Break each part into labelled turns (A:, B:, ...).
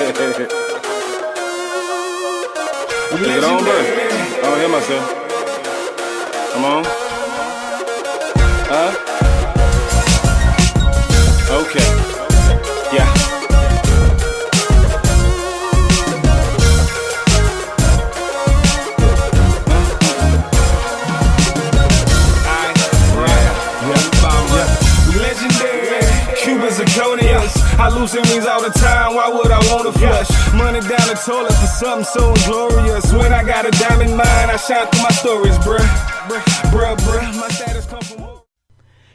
A: Take it on, bro. I don't hear myself. Come on. Huh? Okay. Yeah. I lose enemies all the time, why would I wanna flush? Money down the toilet for something so inglorious. When I got a diamond mine, I shine through my stories, bruh. My status come from...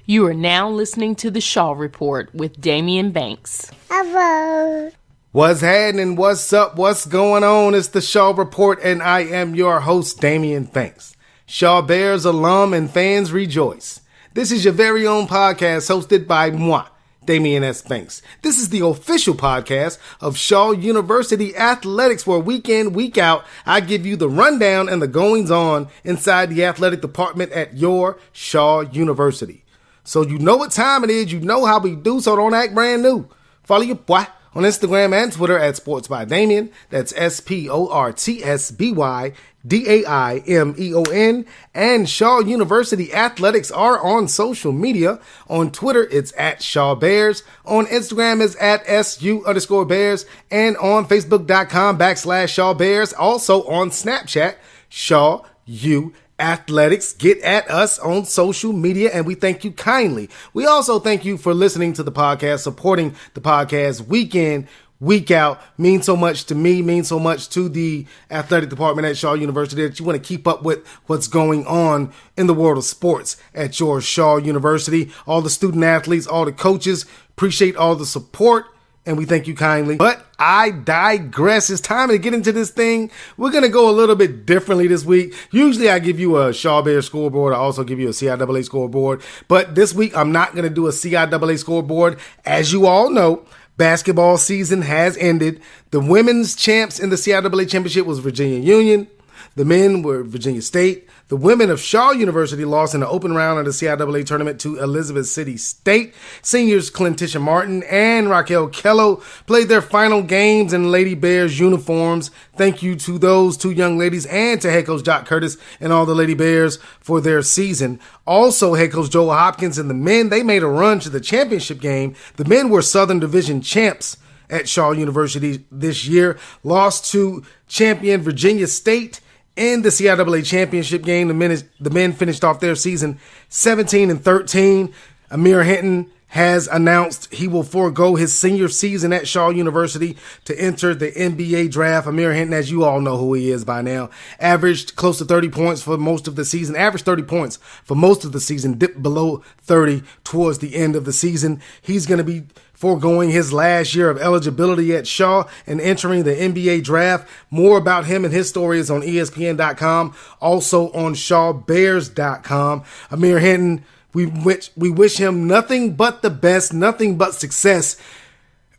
B: You are now listening to the Shaw Report with Damian Banks.
C: Hello.
D: What's happening? What's up? What's going on? It's the Shaw Report, and I am your host, Damian Banks. Shaw Bears alum and fans rejoice. This is your very own podcast hosted by moi, Damian S. Banks. This is the official podcast of Shaw University Athletics, where week in, week out, I give you the rundown and the goings on inside the athletic department at your Shaw University. So you know what time it is, you know how we do, so don't act brand new. Follow your boy on Instagram and Twitter at Sports by Damian. That's SportsBydamion. And Shaw University Athletics are on social media. On Twitter, it's at Shaw Bears. On Instagram, it's at SU_Bears. And on Facebook.com/Shaw Bears. Also on Snapchat, Shaw U Athletics. Get at us on social media, and we thank you kindly. We also thank you for listening to the podcast, supporting the podcast week in, week out. Means so much to me, means so much to the athletic department at Shaw University that you want to keep up with what's going on in the world of sports at your Shaw University. All the student athletes, all the coaches, appreciate all the support, and we thank you kindly. But I digress. It's time to get into this thing. We're going to go a little bit differently this week. Usually I give you a Shaw Bears scoreboard. I also give you a CIAA scoreboard. But this week I'm not going to do a CIAA scoreboard. As you all know, basketball season has ended. The women's champs in the CIAA championship was Virginia Union. The men were Virginia State. The women of Shaw University lost in the open round of the CIAA tournament to Elizabeth City State. Seniors Clintisha Martin and Raquel Kello played their final games in Lady Bears uniforms. Thank you to those two young ladies and to head coach Jock Curtis and all the Lady Bears for their season. Also, head coach Joel Hopkins and the men, they made a run to the championship game. The men were Southern Division champs at Shaw University this year, lost to champion Virginia State in the CIAA championship game. The men finished off their season 17-13. Amir Hinton has announced he will forego his senior season at Shaw University to enter the NBA draft. Amir Hinton, as you all know who he is by now, averaged close to 30 points for most of the season, averaged 30 points for most of the season, dipped below 30 towards the end of the season. He's going to be foregoing his last year of eligibility at Shaw and entering the NBA draft. More about him and his story is on ESPN.com, also on ShawBears.com. Amir Hinton, we wish him nothing but the best, nothing but success.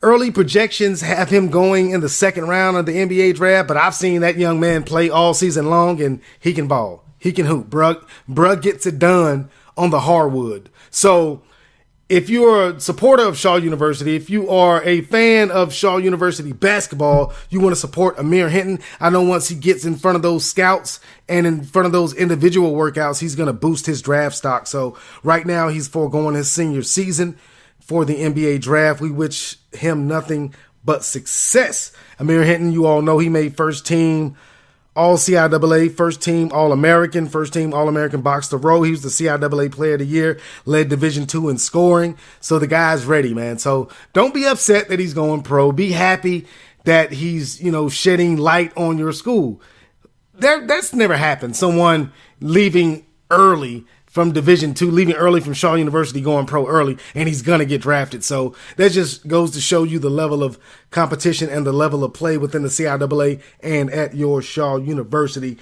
D: Early projections have him going in the second round of the NBA draft, but I've seen that young man play all season long, and he can ball. He can hoop. Bruh gets it done on the hardwood. So if you're a supporter of Shaw University, if you are a fan of Shaw University basketball, you want to support Amir Hinton. I know once he gets in front of those scouts and in front of those individual workouts, he's going to boost his draft stock. So right now he's foregoing his senior season for the NBA draft. We wish him nothing but success. Amir Hinton, you all know he made first team All CIAA, first team All-American, first team All-American box to row. He was the CIAA Player of the Year, led Division II in scoring. So the guy's ready, man. So don't be upset that he's going pro. Be happy that he's, shedding light on your school. That's never happened. Someone leaving early from Division II, leaving early from Shaw University, going pro early, and he's going to get drafted. So that just goes to show you the level of competition and the level of play within the CIAA and at your Shaw University.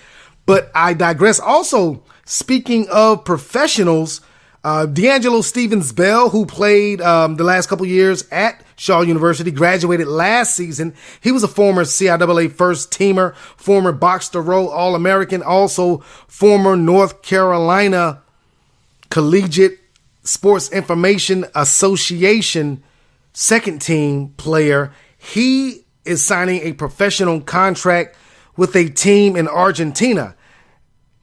D: But I digress. Also, speaking of professionals, D'Angelo Stevens-Bell, who played the last couple years at Shaw University, graduated last season. He was a former CIAA first teamer, former box to row All-American, also former North Carolina Collegiate Sports Information Association second team player. He is signing a professional contract with a team in Argentina,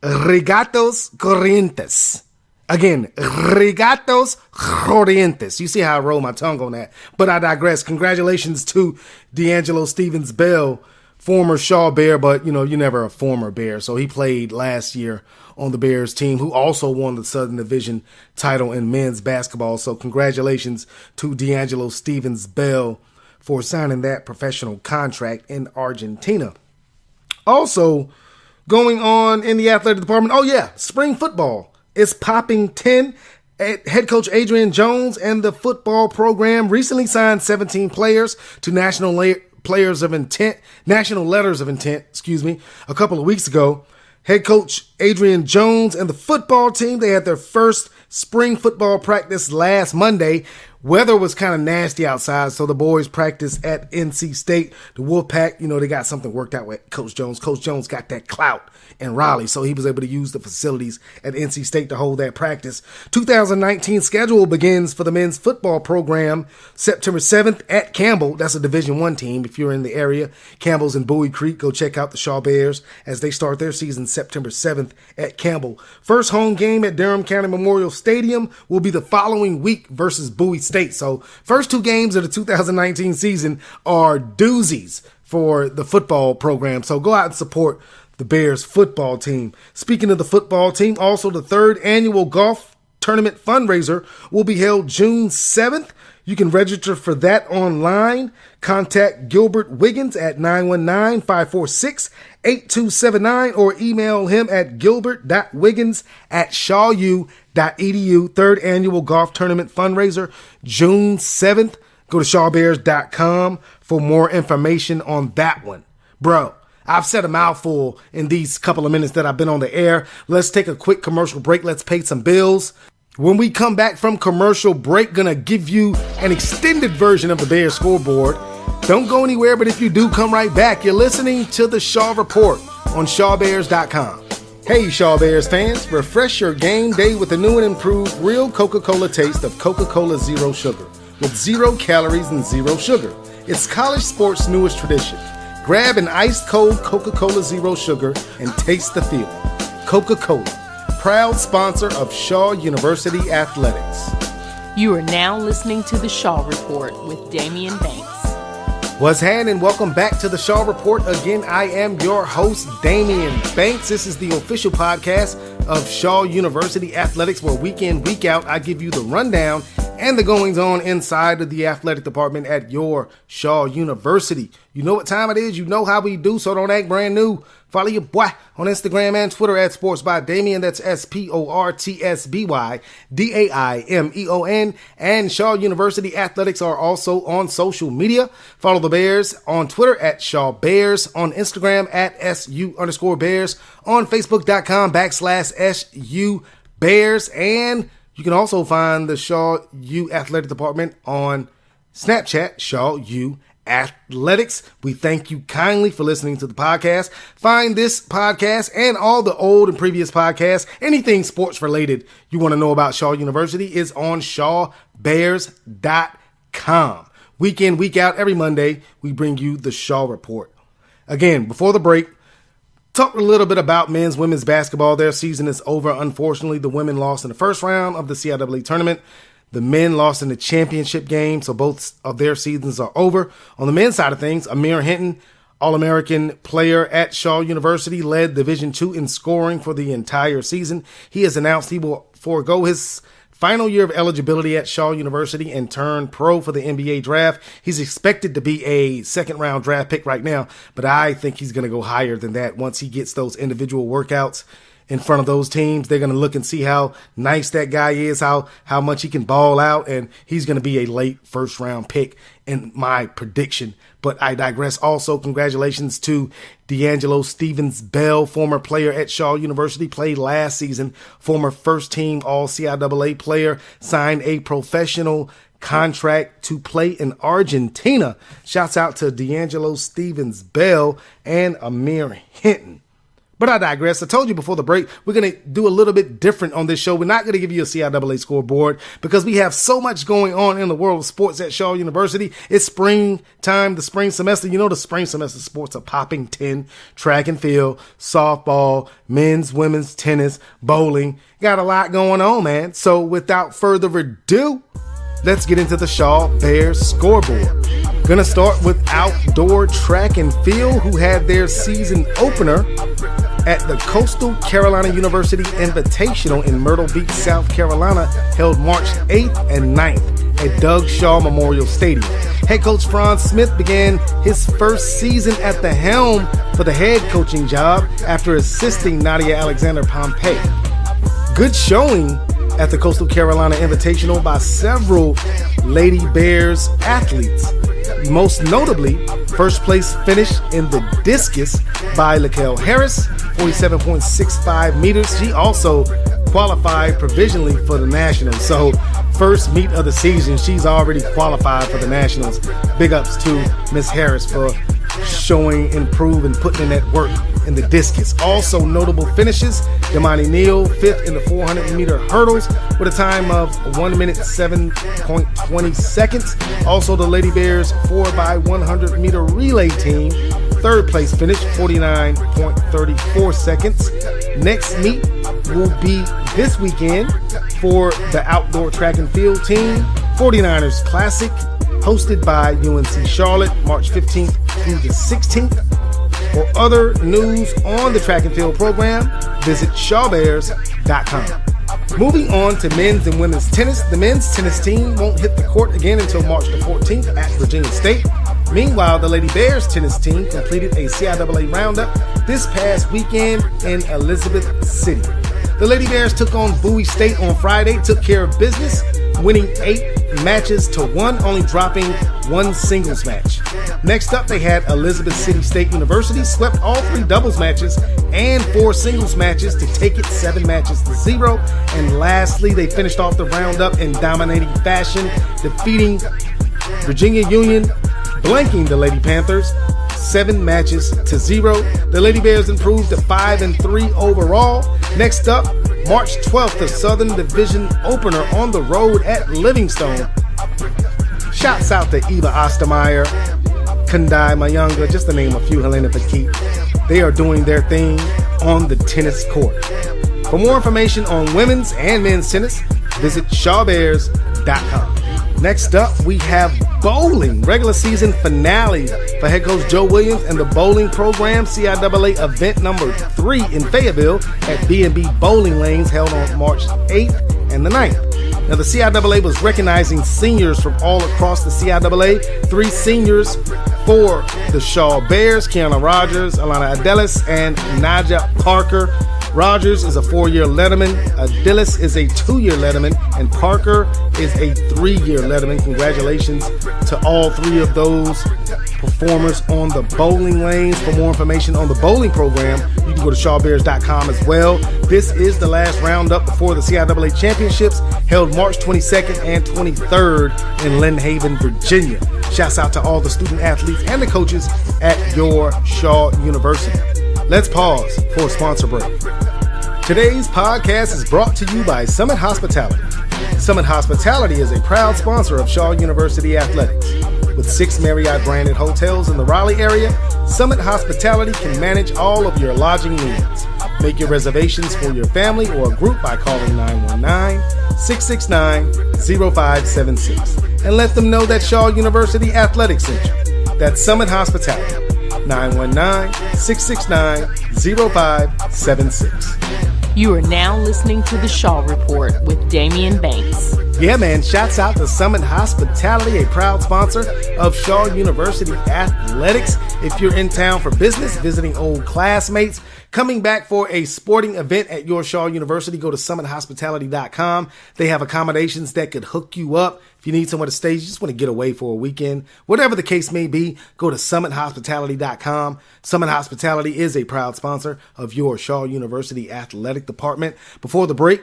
D: Regatos Corrientes. Again, Regatos Corrientes. You see how I roll my tongue on that. But I digress. Congratulations to D'Angelo Stevens-Bell, former Shaw Bear, but, you're never a former Bear. So he played last year on the Bears team, who also won the Southern Division title in men's basketball. So congratulations to D'Angelo Stevens-Bell for signing that professional contract in Argentina. Also, going on in the athletic department, spring football. It's popping 10. Head coach Adrian Jones and the football program recently signed 17 players to national letters of intent, a couple of weeks ago. Head coach Adrian Jones and the football team, they had their first spring football practice last Monday. Weather was kind of nasty outside, so the boys practiced at NC State. The Wolfpack, they got something worked out with Coach Jones. Coach Jones got that clout in Raleigh, so he was able to use the facilities at NC State to hold that practice. 2019 schedule begins for the men's football program September 7th at Campbell. That's a Division I team. If you're in the area, Campbell's in Bowie Creek, go check out the Shaw Bears as they start their season September 7th at Campbell. First home game at Durham County Memorial Stadium will be the following week versus Bowie State. So first two games of the 2019 season are doozies for the football program. So go out and support the Bears football team. Speaking of the football team, also the third annual golf tournament fundraiser will be held June 7th. You can register for that online. Contact Gilbert Wiggins at 919-546-8279 or email him at gilbert.wiggins@shawU.edu. Third annual golf tournament fundraiser, June 7th. Go to shawbears.com for more information on that one. Bro, I've said a mouthful in these couple of minutes that I've been on the air. Let's take a quick commercial break. Let's pay some bills. When we come back from commercial break, gonna give you an extended version of the Bears scoreboard. Don't go anywhere, but if you do, come right back. You're listening to the Shaw Report on shawbears.com. Hey, Shaw Bears fans, refresh your game day with the new and improved real Coca-Cola taste of Coca-Cola Zero Sugar with 0 calories and 0 sugar. It's college sports' newest tradition. Grab an ice cold Coca-Cola Zero Sugar and taste the feeling. Coca-Cola, proud sponsor of Shaw University Athletics.
B: You are now listening to the Shaw Report with Damian Banks.
D: What's happening? Welcome back to the Shaw Report. Again, I am your host, Damian Banks. This is the official podcast of Shaw University Athletics, where week in, week out, I give you the rundown and the goings on inside of the athletic department at your Shaw University. You know what time it is. You know how we do, so don't act brand new. Follow your boy on Instagram and Twitter at Sports by Damian. That's SportsByDamion. And Shaw University Athletics are also on social media. Follow the Bears on Twitter at Shaw Bears, on Instagram at SU_Bears, on Facebook.com/SU Bears. And you can also find the Shaw U Athletic Department on Snapchat, Shaw U Athletics. We thank you kindly for listening to the podcast. Find this podcast and all the old and previous podcasts, anything sports related you want to know about Shaw University, is on shawbears.com. Week in, week out, every Monday, we bring you the Shaw Report. Again, before the break, talk a little bit about men's, women's basketball. Their season is over. Unfortunately, the women lost in the first round of the CIAA tournament. The men lost in the championship game, so both of their seasons are over. On the men's side of things, Amir Hinton, All-American player at Shaw University, led Division II in scoring for the entire season. He has announced he will forego his final year of eligibility at Shaw University and turn pro for the NBA draft. He's expected to be a second-round draft pick right now, but I think he's going to go higher than that once he gets those individual workouts in front of those teams. They're going to look and see how nice that guy is, how much he can ball out, and he's going to be a late first-round pick in my prediction. But I digress. Also, congratulations to D'Angelo Stevens-Bell, former player at Shaw University, played last season, former first-team All-CIAA player, signed a professional contract to play in Argentina. Shouts out to D'Angelo Stevens-Bell and Amir Hinton. But I digress. I told you before the break, we're going to do a little bit different on this show. We're not going to give you a CIAA scoreboard because we have so much going on in the world of sports at Shaw University. It's springtime, the spring semester. You know the spring semester sports are popping 10, track and field, softball, men's, women's, tennis, bowling. Got a lot going on, man. So without further ado, let's get into the Shaw Bears scoreboard. Gonna start with outdoor track and field, who had their season opener at the Coastal Carolina University Invitational in Myrtle Beach, South Carolina, held March 8th and 9th at Doug Shaw Memorial Stadium. Head coach Franz Smith began his first season at the helm for the head coaching job after assisting Nadia Alexander Pompey. Good showing at the Coastal Carolina Invitational by several Lady Bears athletes. Most notably, first place finish in the discus by Laquel Harris, 47.65 meters. She also qualified provisionally for the Nationals. So first meet of the season, she's already qualified for the Nationals. Big ups to Miss Harris for showing, improve, and putting in that work in the discus. Also notable finishes, Damani Neal, 5th in the 400-meter hurdles with a time of 1 minute 7.20 seconds. Also the Lady Bears 4x100-meter relay team, 3rd place finish, 49.34 seconds. Next meet will be this weekend for the outdoor track and field team, 49ers Classic, hosted by UNC Charlotte, March 15th through the 16th. For other news on the track and field program, visit shawbears.com. Moving on to men's and women's tennis, the men's tennis team won't hit the court again until March the 14th at Virginia State. Meanwhile, the Lady Bears tennis team completed a CIAA roundup this past weekend in Elizabeth City. The Lady Bears took on Bowie State on Friday, took care of business, winning 8 matches to 1, only dropping 1 singles match. Next up, they had Elizabeth City State University, swept all 3 doubles matches and 4 singles matches to take it 7 matches to 0. And lastly, they finished off the roundup in dominating fashion, defeating Virginia Union, blanking the Lady Panthers 7 matches to 0. The Lady Bears improved to 5-3 overall. Next up, March 12th, the Southern Division opener on the road at Livingstone. Shouts out to Eva Ostermeyer, Kandai Mayunga, just to name a few, Helena Paquette. They are doing their thing on the tennis court. For more information on women's and men's tennis, visit shawbears.com. Next up, we have bowling, regular season finale for head coach Joe Williams and the bowling program, CIAA event number 3 in Fayetteville at B&B Bowling Lanes, held on March 8th and the 9th. Now, the CIAA was recognizing seniors from all across the CIAA. 3 seniors for the Shaw Bears, Kiana Rogers, Alana Adelis, and Naja Parker. Rogers is a 4-year letterman, Adelis is a 2-year letterman, and Parker is a 3-year letterman. Congratulations to all 3 of those performers on the bowling lanes. For more information on the bowling program, you can go to shawbears.com as well. This is the last roundup before the CIAA Championships, held March 22nd and 23rd in Lynn Haven, Virginia. Shouts out to all the student athletes and the coaches at your Shaw University. Let's pause for a sponsor break. Today's podcast is brought to you by Summit Hospitality. Summit Hospitality is a proud sponsor of Shaw University Athletics. With 6 Marriott branded hotels in the Raleigh area, Summit Hospitality can manage all of your lodging needs. Make your reservations for your family or a group by calling 919-669-0576 and let them know that Shaw University Athletics sent you. That's Summit Hospitality. 919-669-0576.
B: You are now listening to the Shaw Report with Damian Banks.
D: Yeah, man. Shouts out to Summit Hospitality, a proud sponsor of Shaw University Athletics. If you're in town for business, visiting old classmates, coming back for a sporting event at your Shaw University, go to summithospitality.com. They have accommodations that could hook you up. If you need somewhere to stay, you just want to get away for a weekend, whatever the case may be, go to summithospitality.com. Summit Hospitality is a proud sponsor of your Shaw University Athletic Department. Before the break,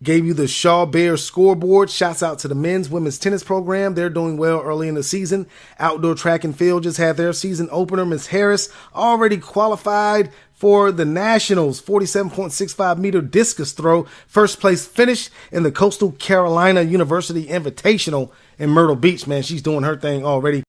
D: gave you the Shaw Bears scoreboard. Shouts out to the men's, women's tennis program. They're doing well early in the season. Outdoor track and field just had their season opener. Miss Harris already qualified for the Nationals, 47.65 meter discus throw. First place finish in the Coastal Carolina University Invitational in Myrtle Beach, man. She's doing her thing already.